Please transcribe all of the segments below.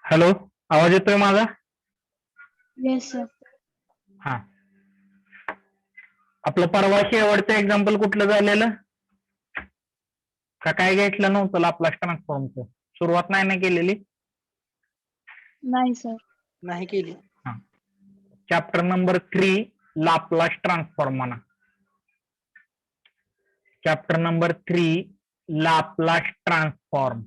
Hello, आवाज येतोय माझा? Yes sir. हा. आपलं परवा शेवटचं एक्झाम्पल कुठलं झालेलं? का काय घेतलं नव्हतं लाप्लास ट्रान्सफॉर्मचं? सुरुवात नाही ना केलेली? नाही सर. नाही केली. हा. चॅप्टर नंबर 3 लाप्लास ट्रान्सफॉर्म म्हणा. Chapter number 3 Laplace transform.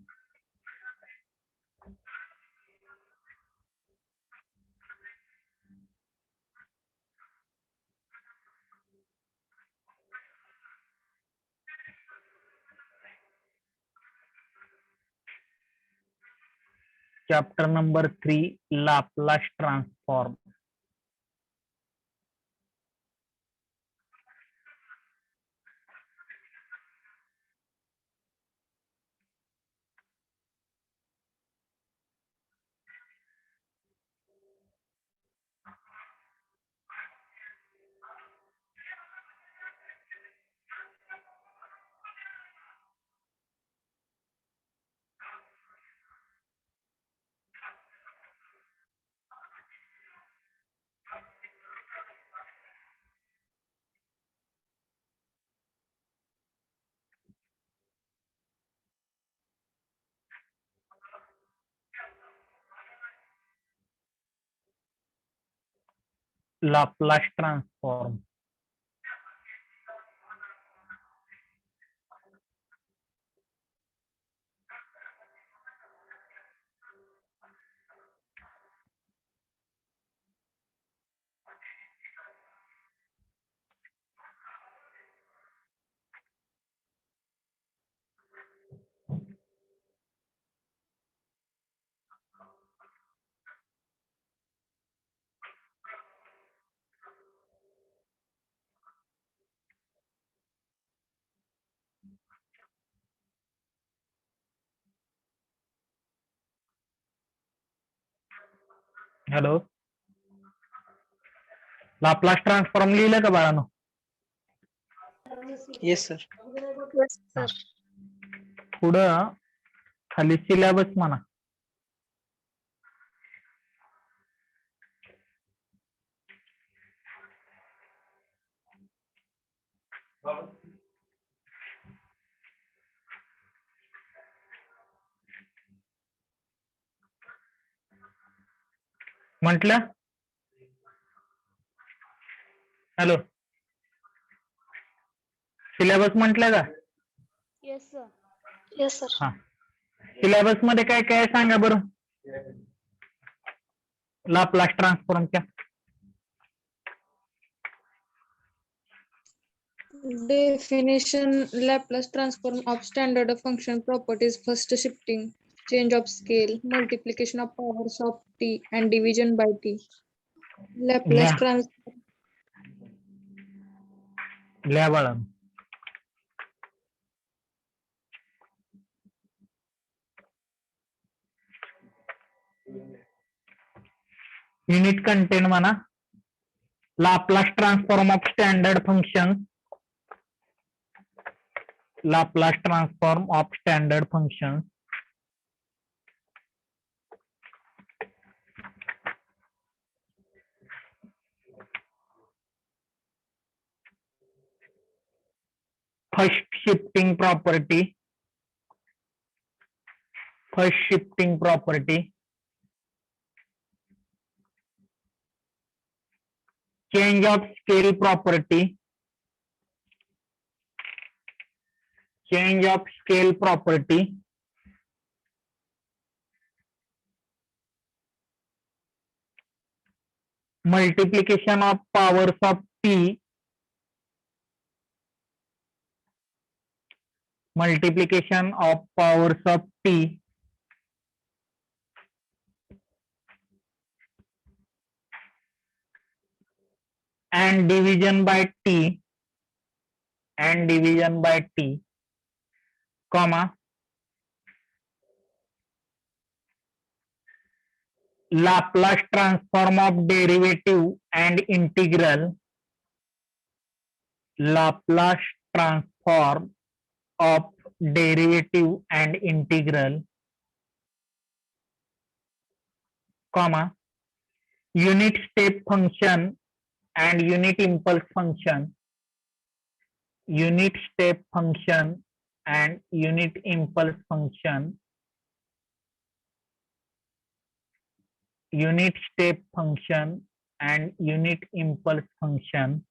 Chapter number 3 Laplace transform. Laplace transform. Hello, Laplace transform लिहिलं का बाळानो? Yes sir. Yes sir. पुढं खाली सिलेबस म्हणा. म्हटलं? हॅलो, सिलेबस म्हटलं का? Yes sir. Yes sir. हा. सिलेबस मध्ये काय काय सांगा बरं लाप्लास ट्रान्सफॉर्मच्या. Definition: Laplace transform of standard function properties. First, shifting, change of scale, multiplication of powers of t, and division by t. Laplace लिहा transform. लिहा बाळानो. युनिट कंटेंट म्हणा. Laplace transform of standard function. Laplace transform of standard function. First shifting property. First shifting property. Change of scale property. Change of scale property. Multiplication of powers of T. Multiplication of powers of T. and division by t, and division by t, comma, Laplace transform of derivative and integral. Laplace transform of derivative and integral. comma, unit step function and unit impulse function, unit step function and unit impulse function, unit step function and unit impulse function,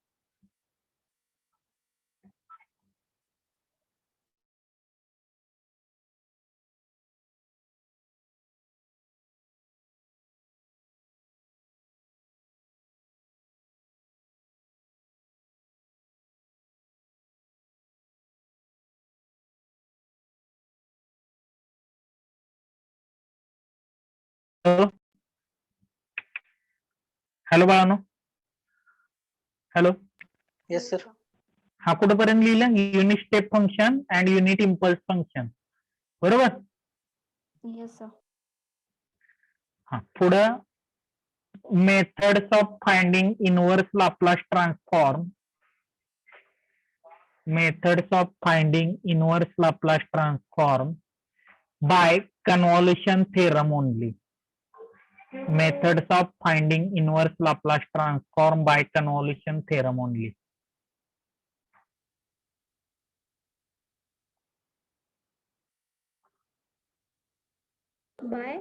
hello बाळानो, hello, yes sir. हा कुठपर्यंत लिहिलं? Unit step function and unit impulse function, बरोबर? Yes, sir. हा, पुढं methods of finding inverse Laplace transform, methods of finding inverse Laplace transform by convolution theorem only, methods of finding inverse Laplace transform by convolution theorem only. By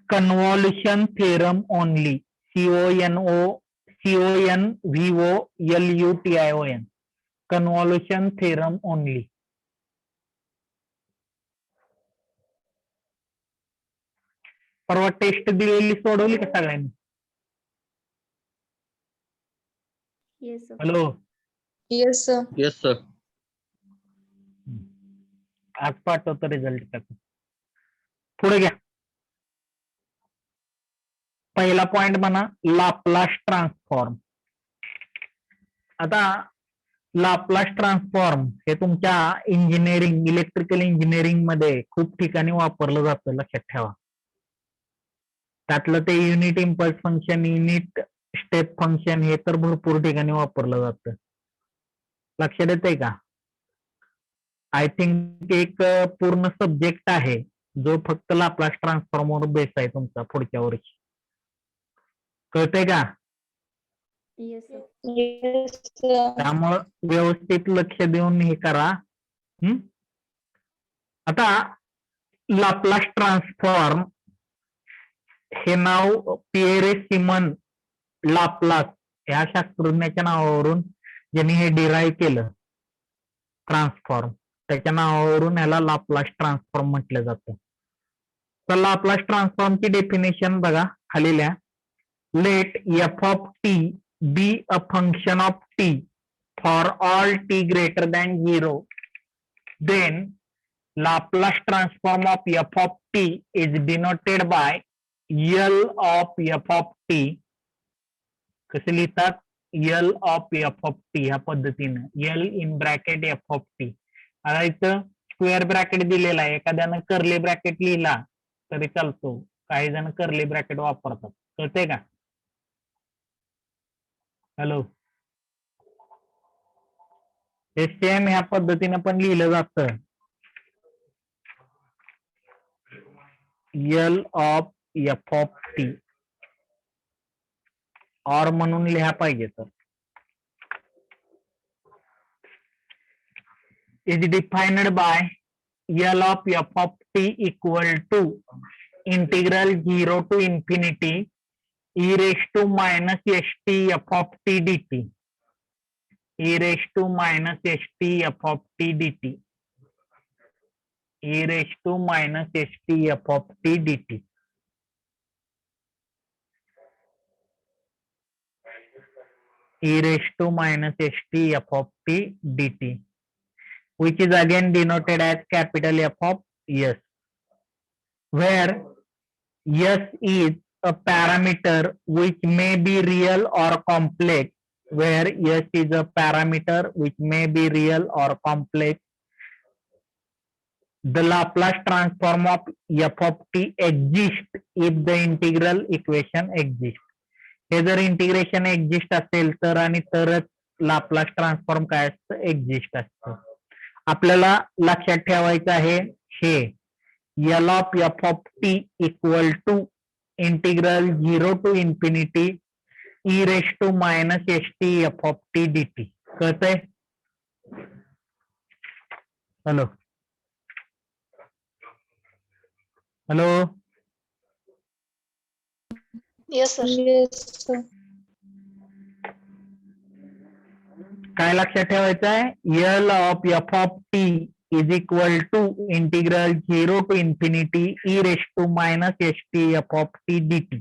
Convolution theorem only. CONVOLUTION. Convolution theorem only. परवा taste दिलेली सोडवली का सगळ्यांनी? yes, sir. Hello, Yes, sir. Yes sir. आज पाठवतो result टाकून. पुढे घ्या. पहिला पॉइंट म्हणा लाप्लास ट्रान्सफॉर्म. आता लाप्लास ट्रान्सफॉर्म हे तुमच्या इंजिनिअरिंग, इलेक्ट्रिकल इंजिनिअरिंग मध्ये खूप ठिकाणी वापरलं जातं, लक्षात ठेवा. त्यातलं ते unit impulse function, unit step function हे तर भरपूर ठिकाणी वापरलं जातं. लक्षात येतंय का? आय थिंक एक पूर्ण सब्जेक्ट आहे जो फक्त लाप्लास ट्रान्सफॉर्मवर बेस आहे तुमचा पुढच्या वर्षी. कळतंय का? Yes, sir. Yes, sir. त्यामुळं व्यवस्थित लक्ष देऊन हे करा. आता लाप्लास ट्रान्सफॉर्म हे नाव पिएरे सिमन लाप्लास या शास्त्रज्ञाच्या नावावरून ज्यांनी हे डिराईव्ह केलं ट्रान्सफॉर्म, त्याच्या नावावरून याला लाप्लास ट्रान्सफॉर्म म्हटलं जातं. तर लाप्लास ट्रान्सफॉर्मची डेफिनेशन बघा खालील्या. Let F of t be a function of t for all t greater than 0, then Laplace transform of F of T is denoted by L of f of t. कसे लिहितात? L of f of t ह्या पद्धतीनं, L in bracket f of t. आता इथं square bracket दिलेला आहे, एखाद्यानं curly bracket लिहिला तरी चालतो, काही जण कर्ली ब्रॅकेट वापरतात. कळतंय का? हॅलो, हे सेम ह्या पद्धतीनं पण लिहिलं जातं. L of f of t और म्हणून लिहा पाहिजे. तर is defined by L of f of t equal to integral 0 to infinity e raised to minus st f of t dt, e raised to minus st f of t dt, e raised to minus st f of t dt. E raised to minus st f of t dt, which is again denoted as capital F of S, where S is a parameter which may be real or complex, where S is a parameter which may be real or complex. The Laplace transform of f of t exists if the integral equation exists. हे जर integration exist असेल तर आणि तरच Laplace transform काय असतं? Exist असतं. आपल्याला लक्षात ठेवायचं आहे हे L of f of t equal to integral 0 to infinity E रेश to minus S T F of T D t. कळतंय? Hello hello Yes, sir. Yes, sir. काय लक्षात ठेवायचं आहे? L of F of T is equal to integral 0 to infinity E रेश to minus S T F of T D t.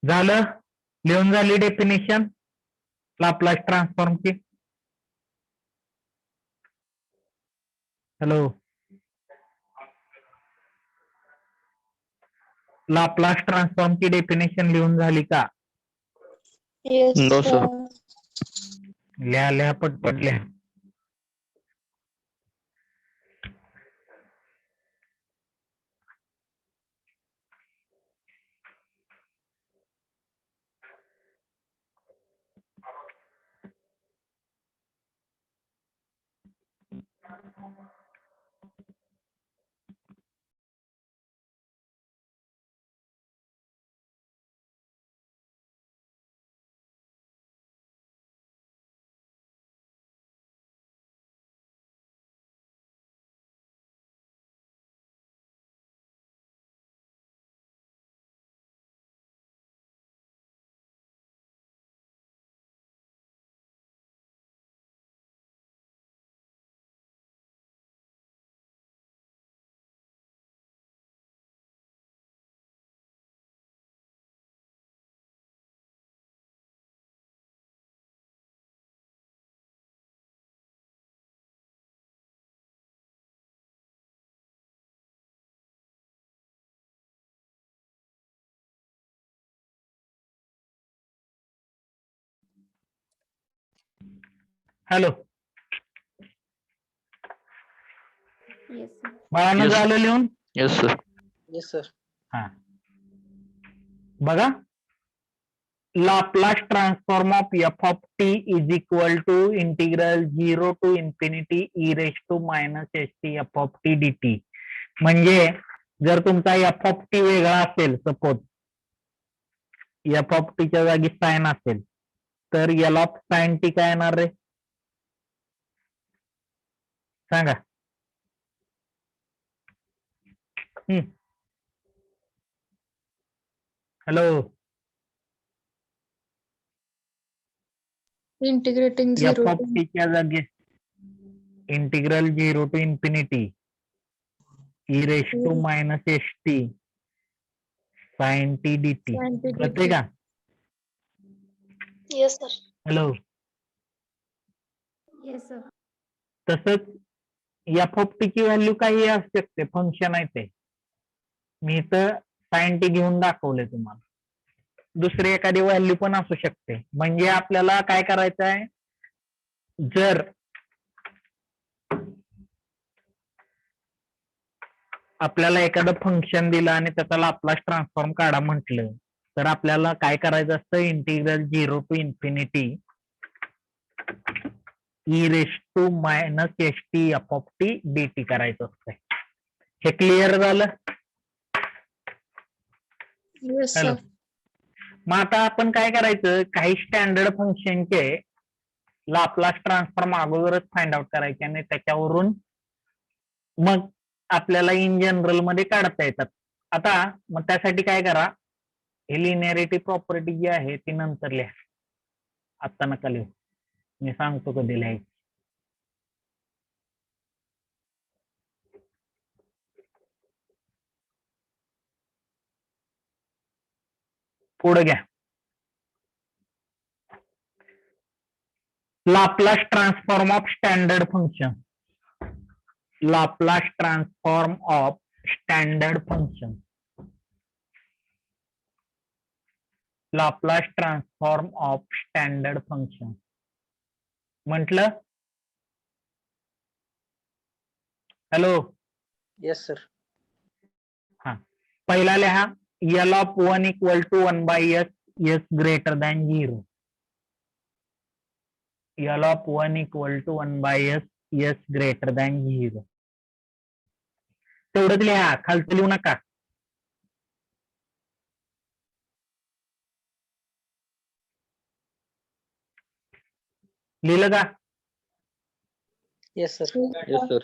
झालं? लिहून झाली definition Laplace ट्रान्सफॉर्मची? हॅलो लाप्लास ट्रान्सफॉर्मची डेफिनेशन लिहून झाली का? Yes, No, sir. लिहा लिहा पटपट लिहा. Hello Yes, sir. बाळानं Yes. झालं लिहून? Yes, sir. Yes, sir. हा बघा. Laplace transform of F of T is equal to integral 0 to infinity E रेश to minus S T F of T D T. म्हणजे जर तुमचा एफ ऑफ टी वेगळा असेल, सपोज एफ ऑफ टीच्या जागी साइन असेल, तर एल ऑफ साइन टी काय येणार रे? सांगा. Hello integrating F 0 of to टीच्या जागी इंटिग्रल 0 टू इन्फिनिटी ई रेश to minus S T sine T D T. sin t कळते dt. का? Yes, sir. Hello Yes, sir. तसंच एफ ऑफ टी ची व्हॅल्यू काही असू शकते, फंक्शन आहे ते. मी तर साइन टी घेऊन दाखवले तुम्हाला. दुसरी एखादी व्हॅल्यू पण असू शकते. म्हणजे आपल्याला काय करायचं आहे, जर आपल्याला एखादं फंक्शन दिलं आणि त्याचा लाप्लास ट्रान्सफॉर्म काढा म्हटलं, तर आपल्याला काय करायचं असतं, इंटिग्रल 0 टू इन्फिनिटी ई रेश to minus S T F of T D T करायचं असतं. हे क्लिअर झालं? Yes, hello sir. मग आता आपण काय करायचं, काही स्टँडर्ड फंक्शनचे लाप्लास ट्रान्सफॉर्म अगोदरच फाइंड आउट करायचे आणि त्याच्यावरून मग आपल्याला इन जनरल मध्ये काढता येतात. आता मग त्यासाठी काय करा, हे लिनिअरिटी प्रॉपर्टी जी आहे ती नंतर लिहा, आता नका लिहू. मी सांगतो कधी लिहायची. पुढे घ्या. Laplace transform of standard function. Laplace transform of standard function. Laplace transform of standard function म्हटलं. Hello Yes, sir. हा पहिला लिहा, L of 1 equal to 1 by s, s greater than 0. L of 1 equal to 1 by s, s greater than 0. तेवढंच लिहा, खालचं लिहू नका. लिहिलं का? Yes, sir. Yes, sir.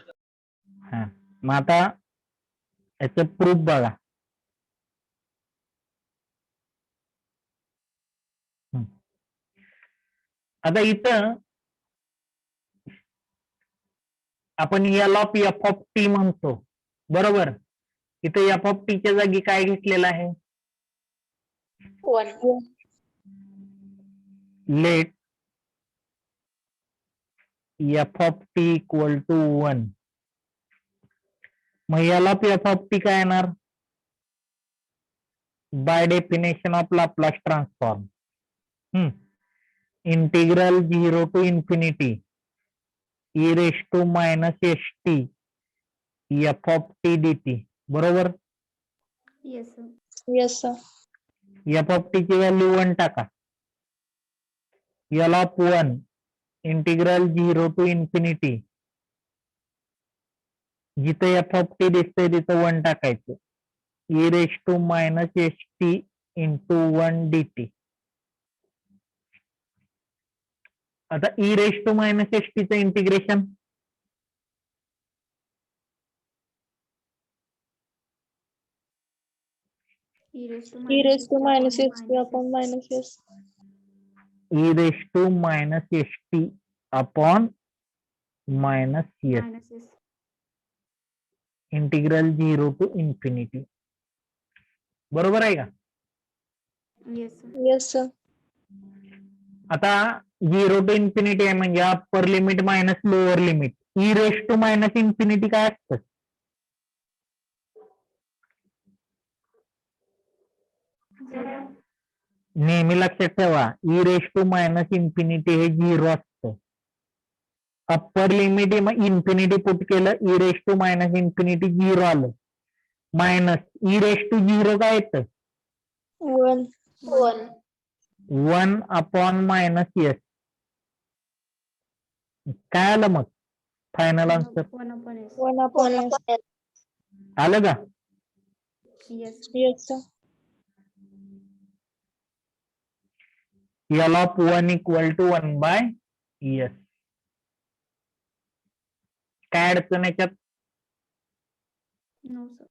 हा, मग आता याचं प्रूफ बघा. आता इथं आपण L of F of T म्हणतो, बरोबर. इथं एफ ऑफ टी च्या जागी काय घेतलेलं आहे? 1. Let F of T equal to 1. मग L of F of T काय येणार? By definition of Laplace transform, integral 0 to infinity e raise to minus S T F of T D T, बरोबर. Yes, sir. Yes, sir. F of T ची value 1 टाका. L of 1 integral 0 to infinity, जिथे F of T दिसतंय तिथं 1 टाकायचं. e raise to minus S T into 1 D T. आता e raise to minus S T चं integration E raised to E raised to minus upon s t upon minus s. e raise to minus S T upon minus S, minus s. इंटिग्रल 0 to इन्फिनिटी, बरोबर आहे का? Yes, sir. Yes, sir. आता 0 to infinity आहे म्हणजे upper limit minus lower limit. E raise to minus infinity काय असतं? Zero. नेहमी लक्षात ठेवा, E raise to minus infinity हे 0 असतं. अप्पर लिमिट इन्फिनिटी पुट केलं, E raise to minus infinity 0 आलं. मायनस ई रेस टू 0 काय येतं? 1. 1. 1 अपॉन मायनस एस. काय आलं मग final answer? 1 upon s. 1 upon s. आलं का? Yes. Yes, sir. L of 1 equal to 1 by S. काय अडचण याच्यात? No, sir.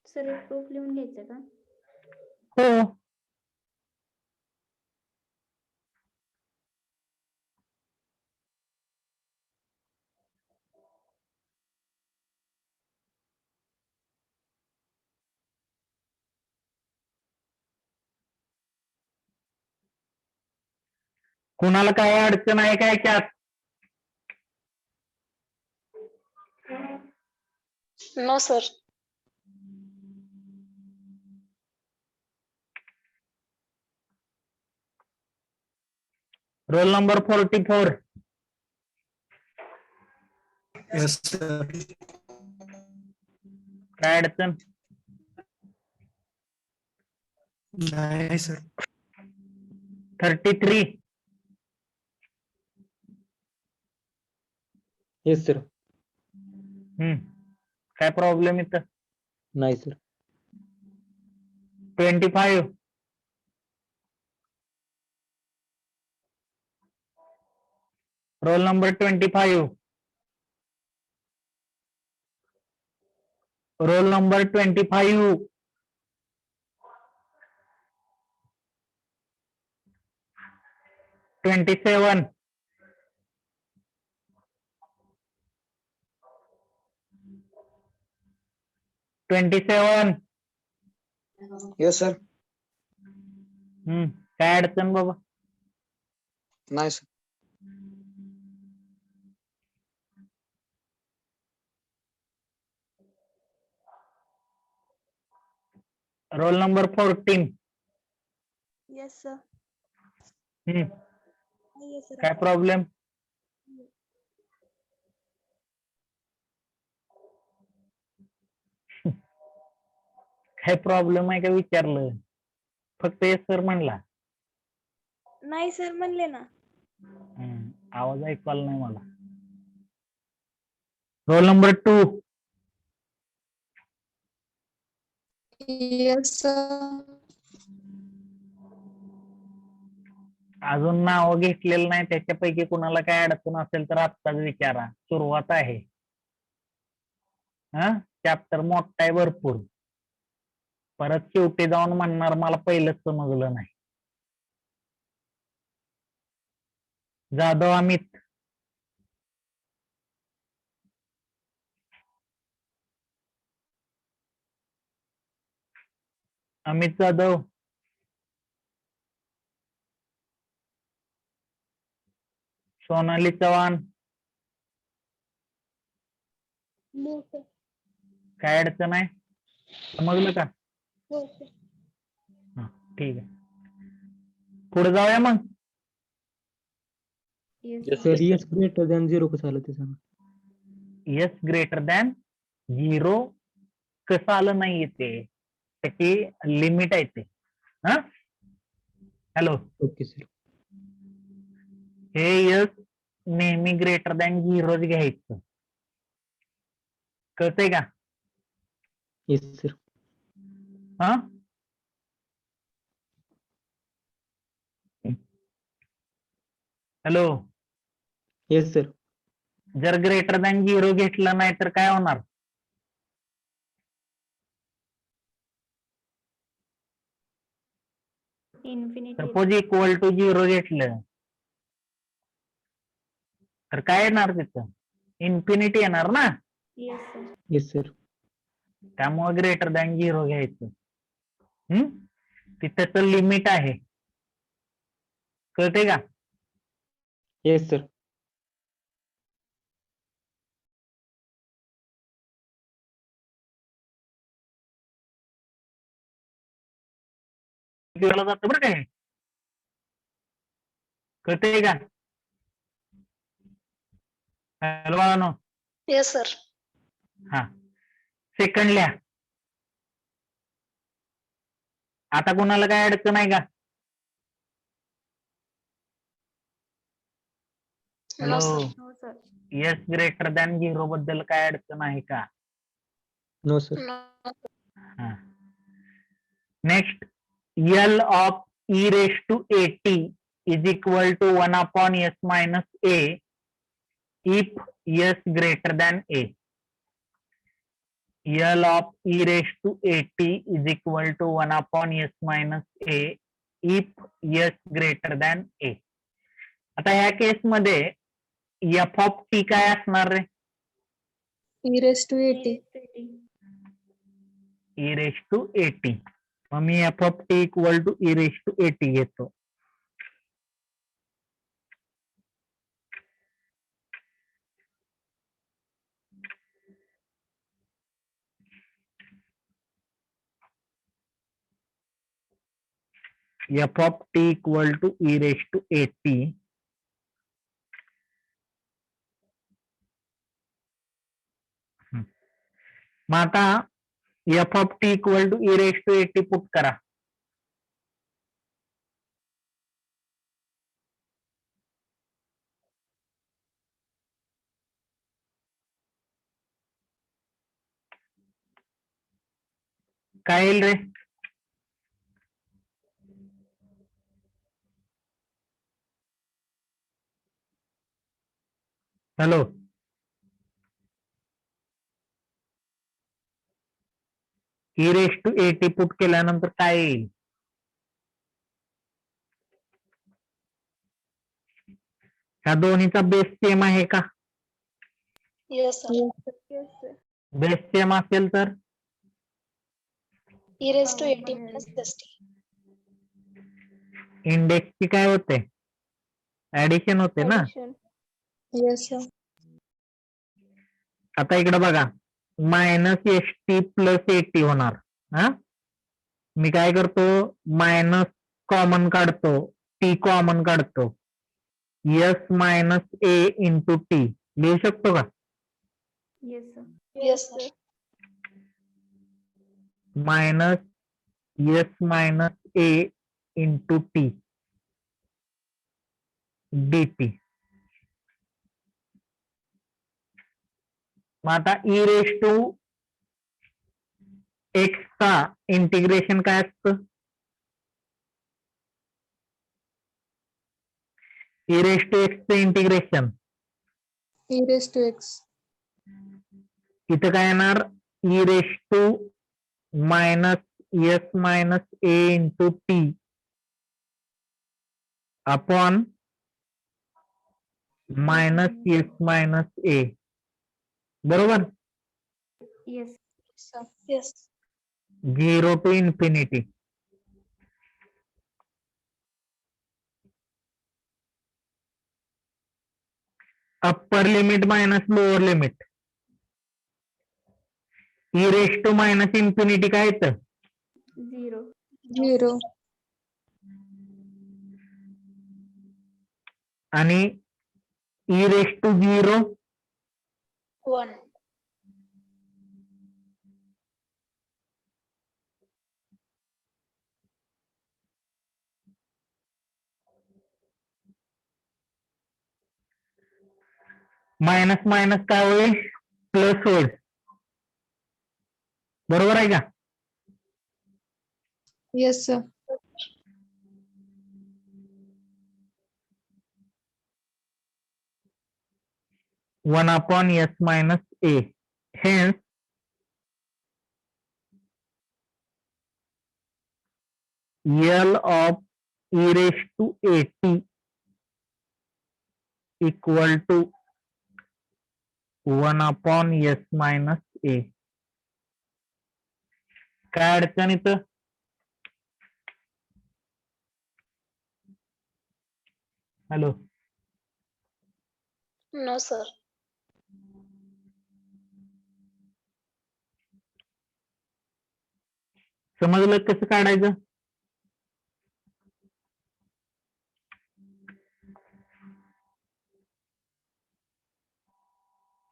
Sir, हे proof लिहून घ्यायचं का? हो. कुणाला काय अडचण आहे काय याच्यात? No, sir. Roll number 44. Yes, sir. काय अडचण? नाही सर. 33. Yes, sir. काय प्रॉब्लेम इथं? नाही sir. 25. Roll number 25. Roll number 25. 27. 27. Yes, sir. काय अडचण बाबा? नाही sir. Roll number 14. Yes, sir. Yes, sir. काय प्रॉब्लेम? काय प्रॉब्लेम आहे का विचारलं, फक्त येस सर म्हणला. नाही सर म्हणले ना. आवाज ऐकू आला नाही मला. Roll number 2. Yes, sir. अजून नाव घेतलेलं नाही त्याच्यापैकी कुणाला काय अडचण असेल तर आत्ताच विचारा. सुरुवात आहे. चॅप्टर मोठा आहे भरपूर. परत शेवटी जाऊन म्हणणार मला पहिलंच समजलं नाही. जाधव अमित. अमित जाधव. सोनाली चव्हाण. हो सर. काय अडचण आहे समजलं का? हो सर. हा, ठीक आहे. पुढे जाऊया मग. Yes sir S greater than 0 कसं आलं ते सांगा. एस ग्रेटर दॅन 0 कसं आलं नाही ते त्याची लिमिट आहे ते. हॅलो. Okay sir. हे एस नेहमी ग्रेटर दॅन 0 घ्यायचं. कळतंय का? Yes sir. हा. हॅलो. Yes sir. जर ग्रेटर दॅन 0 घेतलं नाही तर काय होणार? इन्फिनिटी. सपोज इक्वल टू 0 घेतलं तर काय येणार तिथं? इन्फिनिटी येणार ना. Yes sir. Yes sir. त्यामुळे ग्रेटर दॅन 0 घ्यायचं. तिथं लिमिट आहे. कळते का? Yes sir. जातं बरं काय. कळते का? हॅलो बाळांनो. Yes, sir. हा. सेकंड लिहा. आता कोणाला काय अडचण आहे का? No, sir. हो सर. एस ग्रेटर दॅन 0 बद्दल काय अडचण आहे का? No sir. No. Next. L of e raised to at is equal to 1 upon s minus a if s greater than a. L of e raised to at is equal to 1 upon s minus a if s greater than a. आता ह्या केस मध्ये f of t काय असणार रे? E raised to 80. e raised to at. मग मी f of t equal to e raised to at घेतो. f of t equal to e raised to at. मग आता f of t equal to e raised to at put करा. काय येईल रे? Hello. e raised to at put केल्यानंतर काय येईल? ह्या दोन्हीचा बेस सेम आहे का? Yes, sir. Yes sir. Base same असेल तर E raised to 80 plus ST. इंडेक्सची काय होते? ऍडिशन होते ना. Yes, sir. आता इकडे बघा minus S t plus a t होणार. मी काय करतो मायनस कॉमन काढतो टी कॉमन काढतो s minus a into t लिहू शकतो का? Yes sir. Yes, sir. Minus S minus a into t. dt. मग आता ई रेस टू एक्स चा इंटिग्रेशन काय असतं? ई रेस टू एक्स चं integration e raised to x. इथं काय येणार? E raise to minus S minus a into T upon minus S minus A. बरोबर? Yes. Sir. Yes. 0 to infinity. Upper limit minus lower limit. E raise to minus infinity काय येतं? 0. 0. आणि E race to 0 1. Minus minus काय होईल? Plus होईल. बरोबर आहे का? Yes, sir. One upon S minus A. Hence L of e raised to at equal to 1 upon s minus a. काय अडचण इथं? Hello, No, sir. समजलं कसं काढायचं?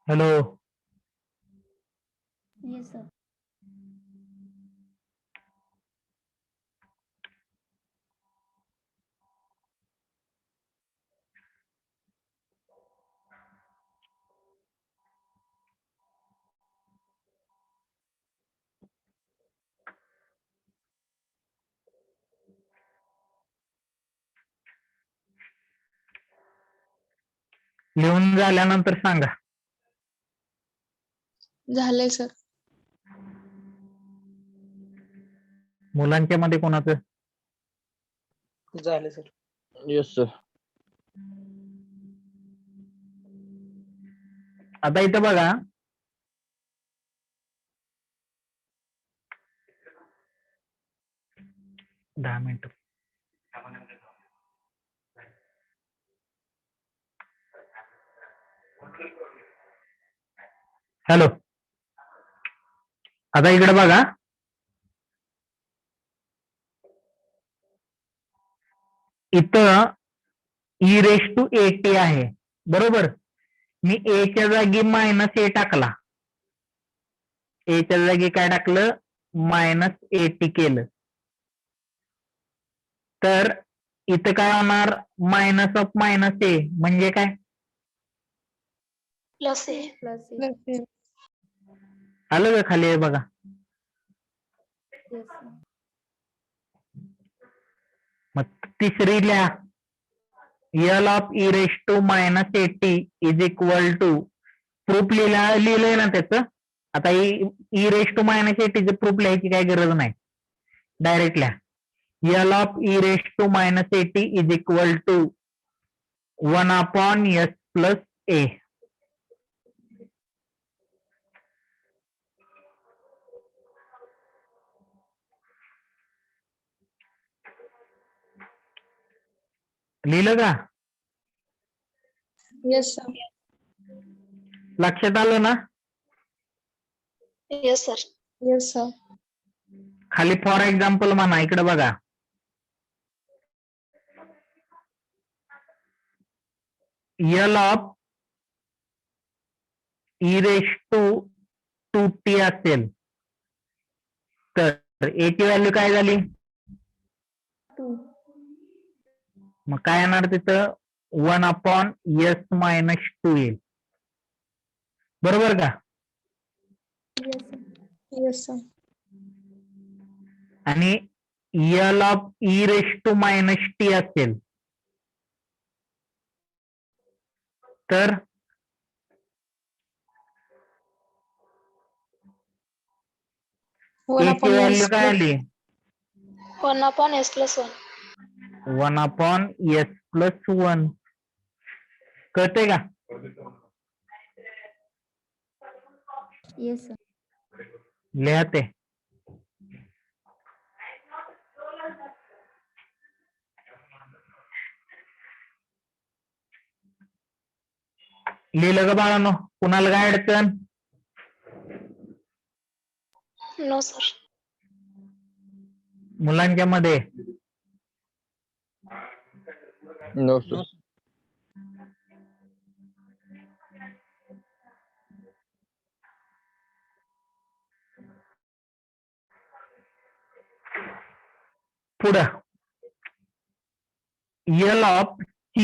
Hello, Yes, sir. लिहून झाल्यानंतर सांगा. झालंय सर. मुलांच्या मध्ये कोणाचं? झाले सर. Yes, sir. आता इथं बघा, दहा मिनिट. हॅलो, आता इकडे बघा, इथं ई रेस टू एटी आहे. बरोबर? मी ए च्या जागी मायनस ए टाकला. ए च्या जागी काय टाकलं? मायनस एटी केलं. तर इथं काय होणार? मायनस ऑफ मायनस ए म्हणजे काय? Plus A. Plus A. Plus A. आलं का खाली? आहे बघा. Yes, sir. मग तिसरी लिहा, L of E raise to minus a t is equal to, proof लिहिलंय ना त्याचं. आता ई रेस टू मायनस एटीचं प्रूफ लिहायची काही गरज नाही, डायरेक्ट लिहा. L of E raise to minus a t is equal to 1 upon s plus a. लिहिलं का? Yes, sir. लक्षात आलं ना? Yes, sir. Yes, sir. खाली फॉर एक्झाम्पल म्हणा. इकडे बघा, L of E race to 2t असेल तर ए ची व्हॅल्यू काय झाली? 2. मग काय येणार तिथं? 1/s मायनस 2 येईल. बरोबर का? Yes, sir. Yes, sir. आणि L of e raise to minus T असेल तर One A ची upon व्हॅल्यू S काय plus आली? 1/s+1. 1/s+1. कळते का? Yes, sir. लिहा ते. लिहिलं का बाळांनो? कुणाला काय अडचण? No, sir. मुलांच्या मध्ये No, sir. पुढं L of C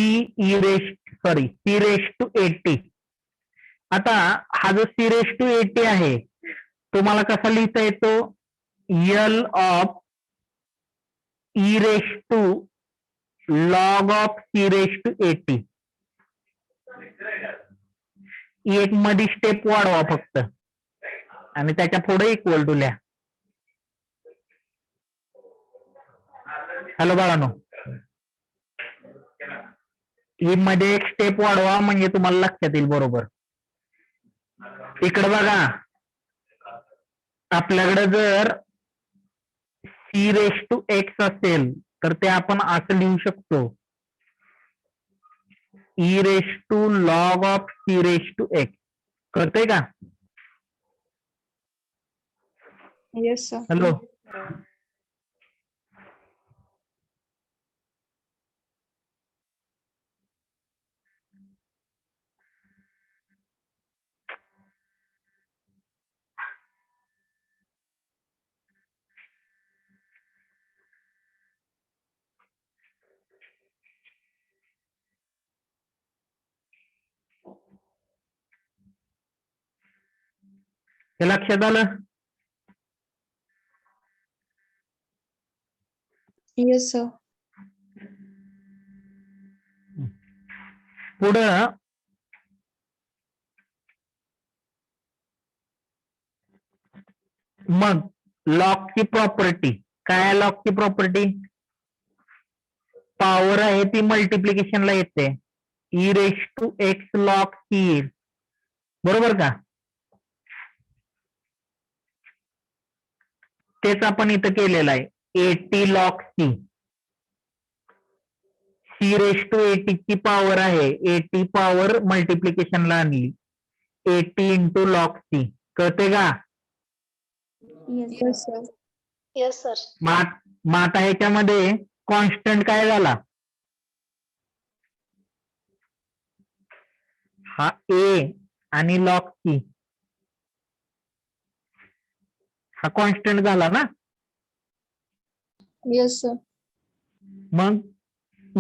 raise to 80. आता हा जो C रेस टू 80 आहे तुम्हाला कसा लिहिता येतो? L of E raise to log of C raise to 80. एक मध्ये स्टेप वाढवा फक्त आणि त्याच्या पुढे इक्वल टू लिहा. हॅलो बाळांनो, ही मध्ये एक स्टेप वाढवा म्हणजे तुम्हाला लक्षात येईल बरोबर. इकडे बघा, आपल्याकडे जर C रेस टू एक्स असेल तर ते आपण असं लिहू शकतो, E raise to log of C raise to X. कळतंय का? Yes, sir. हॅलो, हे लक्षात आलं? Yes, sir. पुढं मग लॉगची प्रॉपर्टी काय? लॉगची प्रॉपर्टी पॉवर आहे ती मल्टिप्लिकेशनला येते. E raise to X log C येईल. बरोबर का? तेच आपण इथं केलेलं आहे. 80 log C. C raise to 80 ची पॉवर आहे, 80 पॉवर मल्टिप्लिकेशनला आणली, 80 इंटू लॉग सी. कळते का? Yes, sir. Yes, sir. Yes, sir. मग आता ह्याच्यामध्ये कॉन्स्टंट काय झाला? हा ए आणि लॉग सी हा कॉन्स्टंट झाला ना. Yes, sir. मग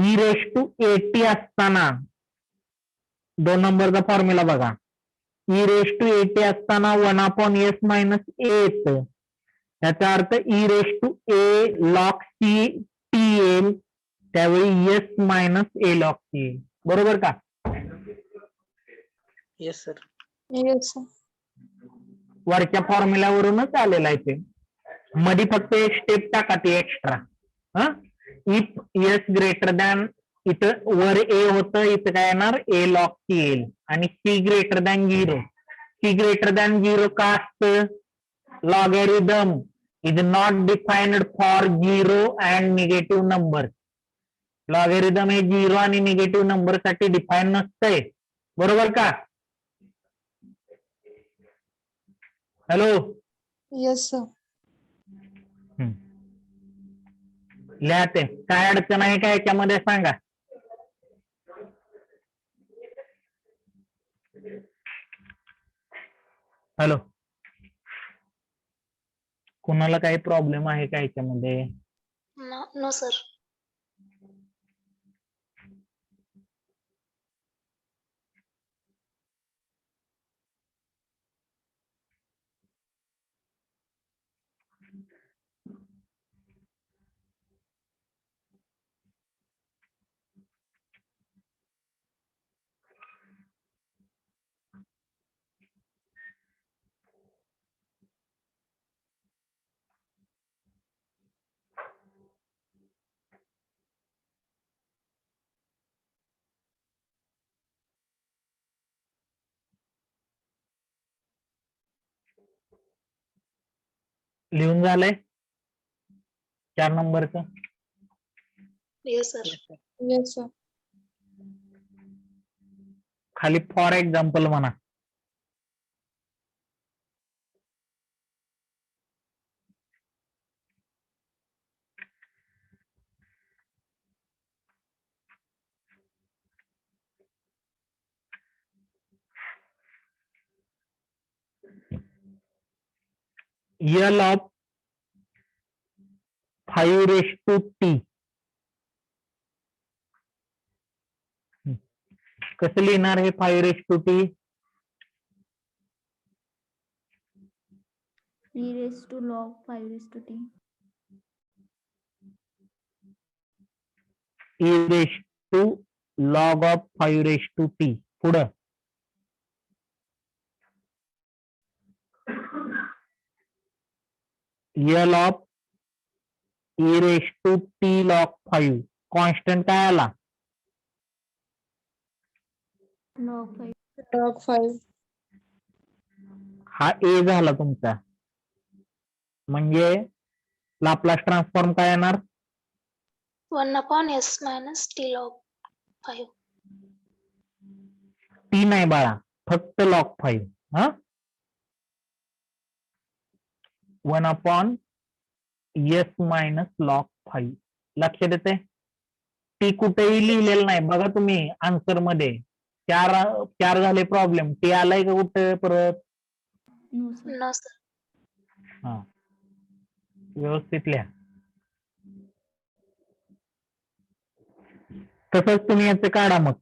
E रेस टू 80 असताना 2 नंबरचा फॉर्म्युला बघा. E रेस टू 80 असताना 1/s मायनस ए येतं. याचा अर्थ E raise to A log C T येईल, त्यावेळी S minus A log C येईल. बरोबर का? Yes, sir. Yes, sir. वरच्या फॉर्म्युल्यावरूनच आलेला आहे ते. मध्ये फक्त एक स्टेप टाका ती extra. If S greater than, इथं वर ए होतं, इथं काय येणार? ए लॉग सी येईल. आणि C greater than 0. C greater than 0 का असतं? Logarithm is not defined for 0 and negative number. Logarithm हे 0 आणि निगेटिव्ह नंबर साठी डिफाईन नसतंय. बरोबर का? Hello, Yes, sir. लिहा ते. काय अडचण आहे का याच्यामध्ये सांगा. हॅलो, कुणाला काही प्रॉब्लेम आहे का याच्यामध्ये? No, sir. लिहून झालंय 4 नंबरचं. Yes, sir. Yes, sir. खाली फॉर एक्झाम्पल म्हणा. L of 5 raised to t. कसं लिहिणार हे 5 raised to t? E raised to log 5 raised to t. E raised to log of 5 raised to t. पुढं L of e raised to t log 5. Constant काय आला? Log 5. Log 5. हा ए झाला तुमचा. म्हणजे लाप्लास ट्रान्सफॉर्म काय येणार? 1 upon s minus t log 5. T नाही बाळा, फक्त लॉग 5. हा 1 अपॉन एस मायनस लॉग 5. लक्षात येते? टी कुठेही लिहिलेलं नाही बघा तुम्ही आन्सर मध्ये. 4 झाले प्रॉब्लेम. टी आलाय का कुठे परत? No, sir. No, sir. हा व्यवस्थित लिहा. तसंच तुम्ही याचे काढा मग.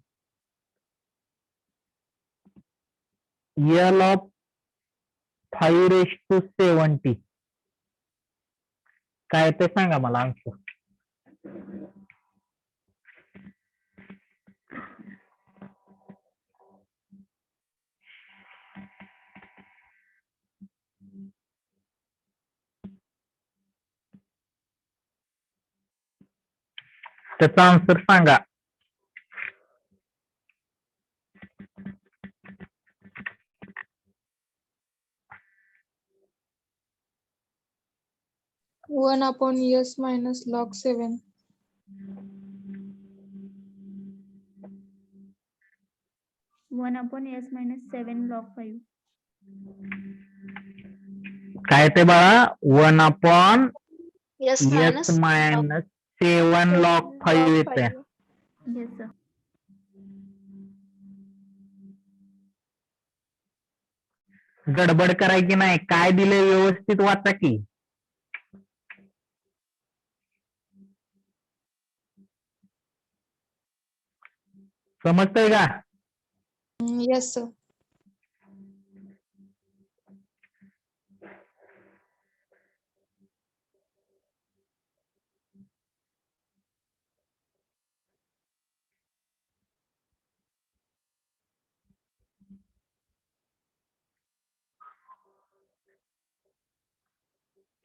L of 5 raised to 70. काय ते सांगा मला आन्सर. त्याचा आन्सर सांगा. One upon s minus log 7. 1 upon s minus 7 log 5. काय ते बाळा? 1 upon S S minus minus 7 log 5 येते. Yes, sir. गडबड करायची नाही. काय दिले व्यवस्थित वाचा की. समजतंय का? Yes, sir.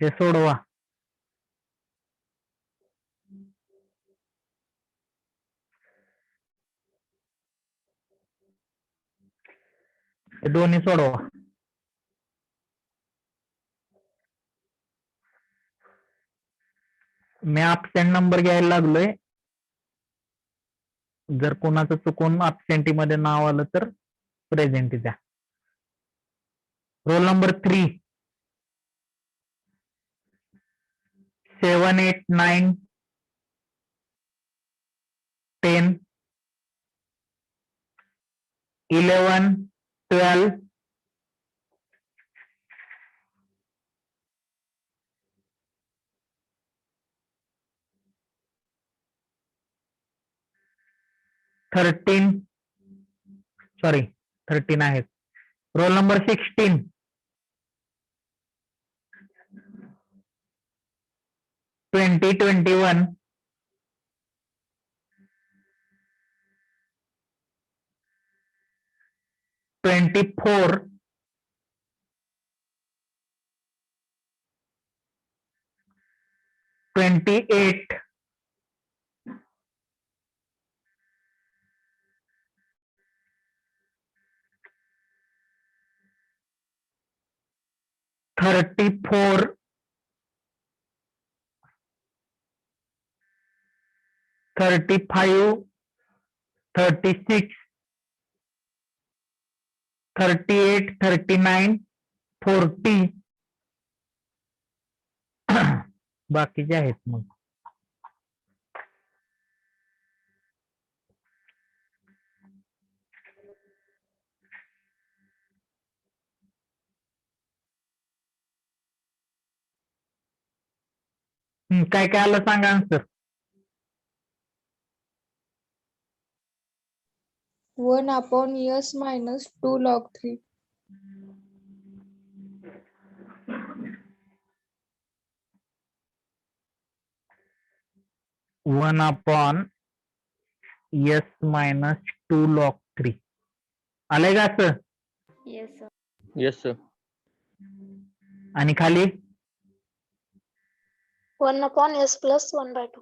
हे सोडवा. हे दोन्ही सोडवा. मी absent नंबर घ्यायला लागलोय. जर कोणाचं चुकून absentee मध्ये नाव आलं तर प्रेझेंट द्या. रोल नंबर 3 7 8 9 10 11 12 13 सॉरी 13 आहे. रोल नंबर 16 20 21 24 28 34 35, 36, 38, 39, 40 बाकीचे आहेत मग. काय काय आलं सांगा answer. 1/s minus 2 log 3. 1/s minus 2 log 3 आलंय का असं. Yes, sir. Yes, sir. आणि खाली 1/s plus 1/2.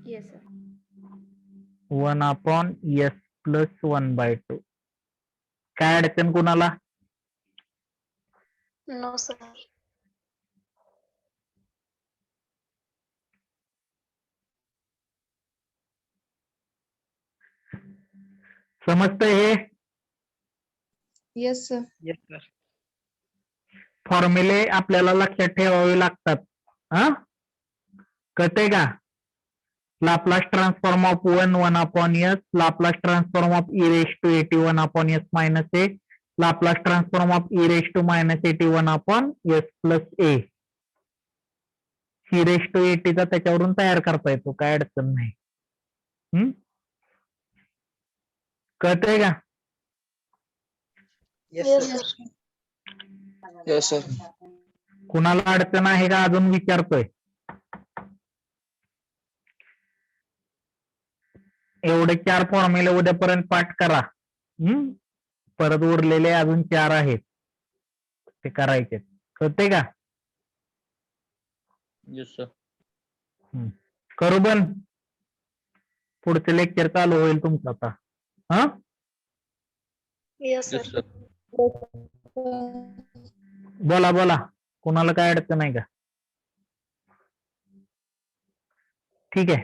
Yes, sir. 1/s plus 1/2. काय अडचण कुणाला. No, sir. समजतंय हे. Yes, sir. Yes, sir. फॉर्म्युले आपल्याला लक्षात ठेवावे लागतात. हा कळतंय का. Laplace transform of 1/s, Laplace transform of e raised to 81/s minus a, Laplace transform of e raised to minus 81/s plus a. e raised to 80 चा त्याच्यावरून तयार करता येतो, काय अडचण नाही. कळतंय का. Yes, Yes, sir. sir. Yes, sir. कुणाला अडचण आहे का अजून विचारतोय. एवढे 4 फॉर्म्युले उद्यापर्यंत पाठ करा. परत उरलेले अजून 4 आहेत ते करायचे. कळतंय का. Yes, sir. करू बंद. पुढचं लेक्चर चालू होईल तुमचं आता. हा Yes, sir. Yes, sir. बोला बोला. कुणाला काय अडचण आहे का. ठीक आहे.